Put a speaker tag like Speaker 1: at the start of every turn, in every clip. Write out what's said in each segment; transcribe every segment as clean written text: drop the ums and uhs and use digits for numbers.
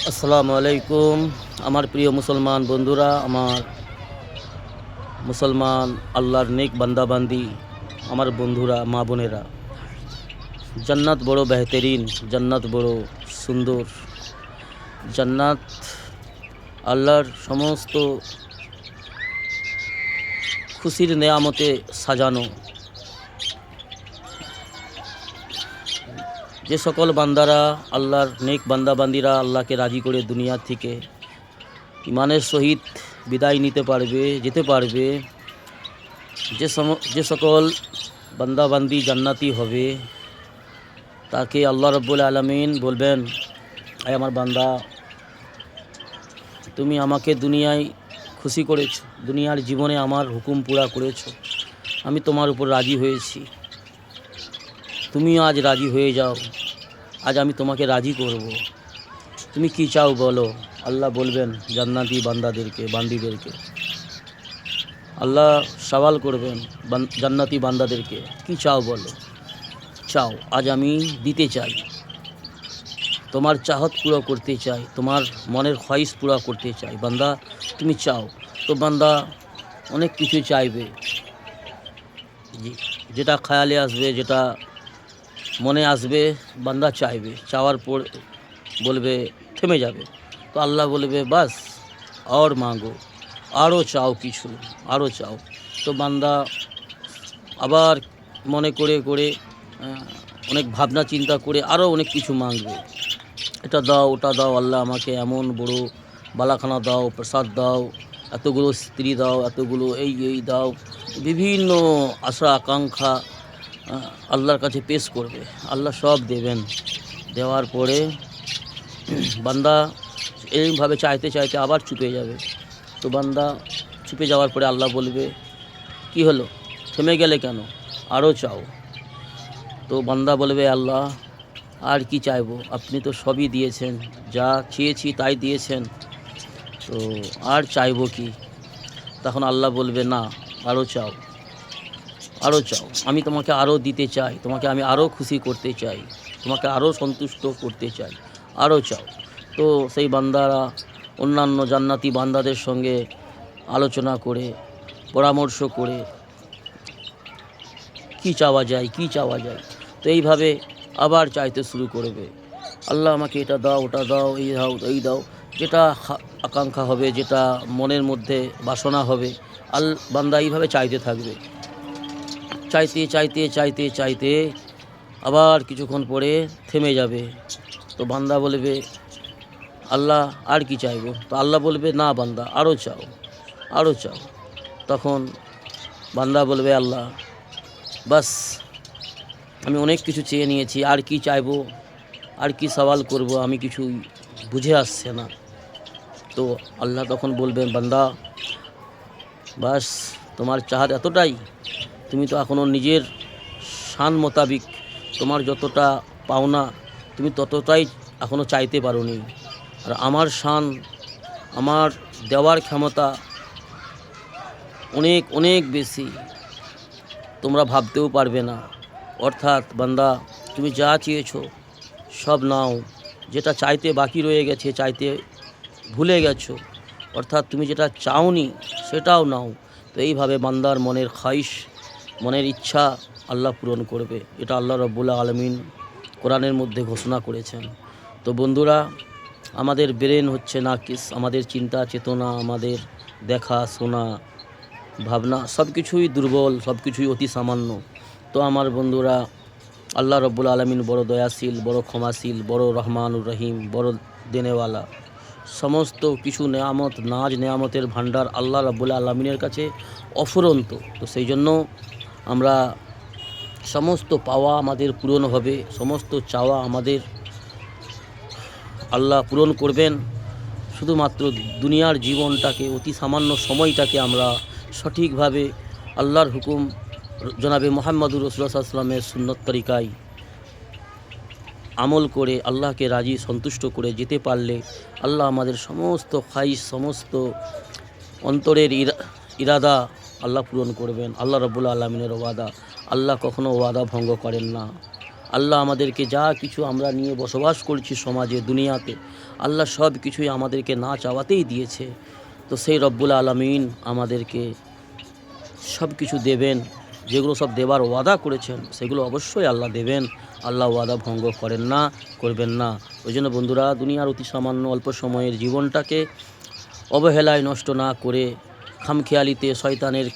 Speaker 1: আসসালামু আলাইকুম। আমার প্রিয় মুসলমান বন্ধুরা, আমার মুসলমান আল্লাহর নেক বান্দাবান্দি, আমার বন্ধুরা, মা বোনেরা, জান্নাত বড় বেহতরিন, জান্নাত বড় সুন্দর। জান্নাত আল্লাহর সমস্ত খুশির নেয়ামতে সাজানো। যে সকল বান্দারা, আল্লাহর নেক বান্দাবান্দিরা আল্লাহকে রাজি করে দুনিয়া থেকে ইমানের সহিত বিদায় নিতে পারবে, যেতে পারবে, যে সকল বান্দাবান্দি জান্নাতি হবে, তাকে আল্লাহ রাব্বুল আলামিন বলবেন, আয় আমার বান্দা, তুমি আমাকে দুনিয়ায় খুশি করেছো, দুনিয়ার জীবনে আমার হুকুম পুরা করেছো, আমি তোমার উপর রাজি হয়েছি, তুমিও আজ রাজি হয়ে যাও, আজ আমি তোমাকে রাজি করব। তুমি কি চাও বলো। আল্লাহ বলবেন জান্নাতি বান্দিদেরকে, আল্লাহ সওয়াল করবেন জান্নাতি বান্দাদেরকে, কি চাও বলো। চাও, আজ আমি দিতে চাই, তোমার চাহত পুরো করতে চাই, তোমার মনের খ্বাহিশ পুরো করতে চাই। বান্দা তুমি চাও। তো বান্দা অনেক কিছু চাইবে, যেটা খেয়ালে আসবে, যেটা মনে আসবে, বান্দা চাইবে। চাওয়ার পর বলবে, থেমে যাবে। তো আল্লাহ বলবে, বাস আর মাঙ্গো, আরও চাও, কিছু আরও চাও। তো বান্দা আবার মনে করে করে অনেক ভাবনা চিন্তা করে আরও অনেক কিছু মাঙ্গবে। এটা দাও, ওটা দাও, আল্লাহ আমাকে এমন বড় বালাখানা দাও, প্রসাদ দাও, এতগুলো স্ত্রী দাও, এতগুলো এই দাও, বিভিন্ন আশা আকাঙ্ক্ষা আল্লাহর কাছে পেশ করবে। আল্লাহ সব দেবেন। দেওয়ার পরে বান্দা এইভাবে চাইতে চাইতে আবার চুপে যাবে। তো বান্দা চুপে যাওয়ার পরে আল্লাহ বলবে, কি হলো, থেমে গেলে কেন, আরও চাও। তো বান্দা বলবে, আল্লাহ আর কি চাইবো, আপনি তো সবই দিয়েছেন, যা চেয়েছি তাই দিয়েছেন, তো আর চাইবো কি। তখন আল্লাহ বলবে, না, আরও চাও, আরও চাও, আমি তোমাকে আরও দিতে চাই, তোমাকে আমি আরও খুশি করতে চাই, তোমাকে আরও সন্তুষ্ট করতে চাই, আরও চাও। তো সেই বান্দারা অন্যান্য জান্নাতি বান্দাদের সঙ্গে আলোচনা করে, পরামর্শ করে, কি চাওয়া যায়। তো এইভাবে আবার চাইতে শুরু করবে, আল্লাহ আমাকে এটা দাও, ওটা দাও, এই দাও, যেটা আকাঙ্ক্ষা হবে, যেটা মনের মধ্যে বাসনা হবে, বান্দা এইভাবে চাইতে থাকবে। চাইতে চাইতে চাইতে চাইতে আবার কিছুক্ষণ পরে থেমে যাবে। তো বান্দা বলবে, আল্লাহ আর কি চাইবো। তো আল্লাহ বলবে, না বান্দা, আরও চাও, আরও চাও। তখন বান্দা বলবে, আল্লাহ বাস, আমি অনেক কিছু চেয়ে নিয়েছি, আর কি চাইবো, আর কি সওয়াল করব, আমি কিছু বুঝে আসছে না। তো আল্লাহ তখন বলবেন, বান্দা বাস, তোমার চাহাত এতটাই, তুমি তো এখনও নিজের শান মোতাবিক তোমার যতটা পাওনা, তুমি ততটাই এখনও চাইতে পারোনি। আর আমার শান, আমার দেওয়ার ক্ষমতা অনেক অনেক বেশি, তোমরা ভাবতেও পারবে না। অর্থাৎ বান্দা, তুমি যা চেয়েছো সব নাও, যেটা চাইতে বাকি রয়ে গেছে, চাইতে ভুলে গেছো, অর্থাৎ তুমি যেটা চাওনি সেটাও নাও। তো এইভাবে বান্দার মনের খ্বাহিশ, মনের ইচ্ছা আল্লাহ পূরণ করবে। এটা আল্লাহ রাব্বুল আলামিন কোরআনের মধ্যে ঘোষণা করেছেন। তো বন্ধুরা, আমাদের ব্রেন হচ্ছে নাকিস, আমাদের চিন্তা চেতনা, আমাদের দেখা শোনা ভাবনা সব কিছুই দুর্বল, সব কিছুই অতি সামান্য। তো আমার বন্ধুরা, আল্লাহ রাব্বুল আলামিন বড় দয়াশীল, বড় ক্ষমাশীল, বড় রহমানুর রহিম, বড় দেনেওয়ালা। সমস্ত কিছু নেয়ামত, নাজ নেয়ামতের ভাণ্ডার আল্লাহ রাব্বুল আলামিনের কাছে অফুরন্ত। তো সেই জন্য আমরা সমস্ত পাওয়া আমাদের পূরণ হবে, সমস্ত চাওয়া আমাদের আল্লাহ পূরণ করবেন। শুধুমাত্র দুনিয়ার জীবনটাকে, অতি সামান্য সময়টাকে আমরা সঠিকভাবে আল্লাহর হুকুম, জনাবে মুহাম্মদুর রাসূলুল্লাহ সাল্লাল্লাহু আলাইহি ওয়াসাল্লামের সুন্নত তরিকায় আমল করে আল্লাহকে রাজি সন্তুষ্ট করে যেতে পারলে আল্লাহ আমাদের সমস্ত খ্বাহিশ, সমস্ত অন্তরের ইরাদা আল্লাহ পূরণ করবেন। আল্লাহ রাব্বুল আলামিনের ওয়াদা, আল্লাহ কখনো ওয়াদা ভঙ্গ করেন না। আল্লাহ আমাদেরকে যা কিছু আমরা নিয়ে বসবাস করছি সমাজে দুনিয়াতে, আল্লাহ সব কিছুই আমাদেরকে না চাওয়াতেই দিয়েছে। তো সেই রব্বুল আলামিন আমাদেরকে সব কিছু দেবেন, যেগুলো সব দেবার ওয়াদা করেছেন সেগুলো অবশ্যই আল্লাহ দেবেন। আল্লাহ ওয়াদা ভঙ্গ করেন না, করবেন না। ওই জন্য বন্ধুরা, দুনিয়ার অতি সামান্য অল্প সময়ের জীবনটাকে অবহেলায় নষ্ট না করে, খামখেয়ালিতে শয়তানের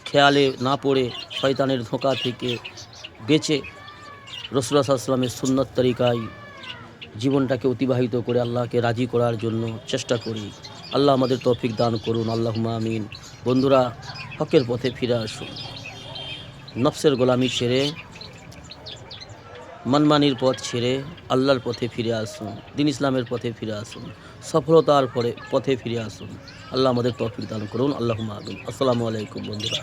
Speaker 1: খেয়ালে না পড়ে, শয়তানের ধোঁকা থেকে বেঁচে রাসূলুল্লাহ সাল্লাল্লাহু আলাইহি ওয়াসাল্লামের সুন্নত তরিকায় জীবনটাকে অতিবাহিত করে আল্লাহকে রাজি করার জন্য চেষ্টা করি। আল্লাহ আমাদের তৌফিক দান করুন, আল্লাহুম্মা আমিন। বন্ধুরা, হকের পথে ফিরে আসুন, নফসের গোলামি ছেড়ে, মানমানির পথ ছেড়ে আল্লাহর পথে ফিরে আসুন, দ্বীন ইসলামের পথে ফিরে আসুন, সফলতার পথে ফিরে আসুন। আল্লাহ আমাদের তৌফিক দান করুন, আল্লাহুম্মা আমিন। আসসালামু আলাইকুম বন্ধুরা।